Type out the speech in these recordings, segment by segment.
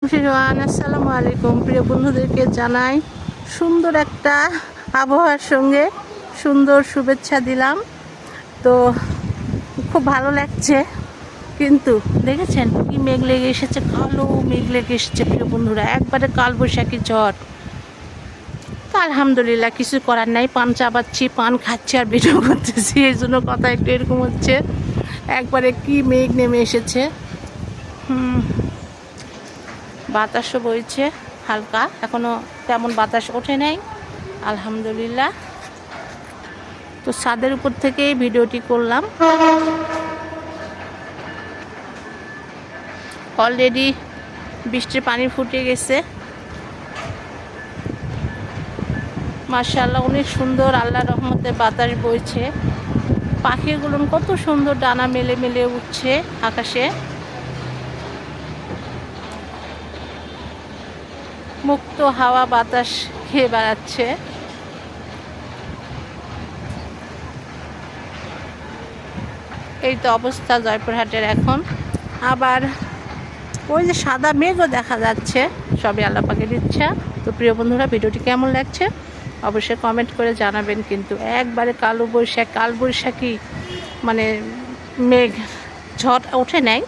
আসসালামু আলাইকুম। প্রিয় বন্ধুদেরকে জানাই সুন্দর একটা আবহাওয়ার সঙ্গে সুন্দর শুভেচ্ছা দিলাম। তো খুব ভালো লাগছে, কিন্তু দেখেছেন কি মেঘ লেগে এসেছে, কালো মেঘ লেগে এসেছে প্রিয় বন্ধুরা, একবারে কালবৈশাখী ঝড়। তো আলহামদুলিল্লাহ, কিছু করার নাই, পান চাবাচ্ছি, পান খাচ্ছি আর ভিডিও করতেছি, এই জন্য কথা একটু এরকম হচ্ছে। একবারে কি মেঘ নেমে এসেছে। বাতাসও বইছে হালকা, এখনো তেমন বাতাস ওঠে নাই আলহামদুলিল্লাহ। তো ছাদের উপর থেকেই ভিডিওটি করলাম। অলরেডি বৃষ্টির পানি ফুটে গেছে, মাশাআল্লাহ অনেক সুন্দর, আল্লাহর রহমতে বাতাস বইছে। পাখিগুলো কত সুন্দর ডানা মেলে মেলে উঠছে আকাশে, মুক্ত হাওয়া বাতাস খেয়ে বেড়াচ্ছে। এই তো অবস্থা জয়পুরহাটের এখন। আবার ওই যে সাদা মেঘও দেখা যাচ্ছে, সবই আল্লাহ পাকের ইচ্ছা। তো প্রিয় বন্ধুরা, ভিডিওটি কেমন লাগছে অবশ্যই কমেন্ট করে জানাবেন। কিন্তু একবারে কালবৈশাখী মানে মেঘ, ঝড় ওঠে নাই,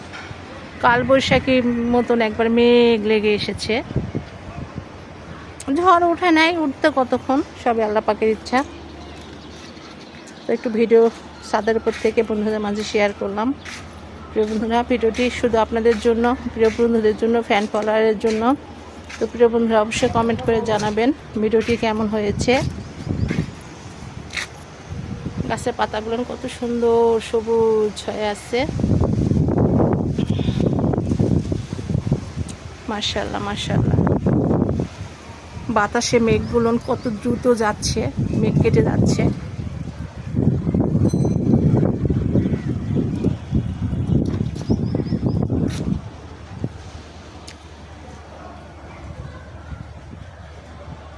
কালবৈশাখী মতন একবার মেঘ লেগে এসেছে। ঝড় ওঠে নাই, উঠতে কতক্ষণ, সবই আল্লাহ পাকের ইচ্ছা। তো একটু ভিডিও ছাদের উপর থেকে বন্ধুদের মাঝে শেয়ার করলাম। প্রিয় বন্ধুরা, ভিডিওটি শুধু আপনাদের জন্য, প্রিয় বন্ধুদের জন্য, ফ্যান ফলোয়ারের জন্য। তো প্রিয় বন্ধুরা, অবশ্যই কমেন্ট করে জানাবেন ভিডিওটি কেমন হয়েছে। গাছের পাতাগুলো কত সুন্দর সবুজ হয়ে আছে, মাশাআল্লাহ মাশাআল্লাহ। বাতাসে মেঘগুলো কত দ্রুত যাচ্ছে, মেঘ কেটে যাচ্ছে।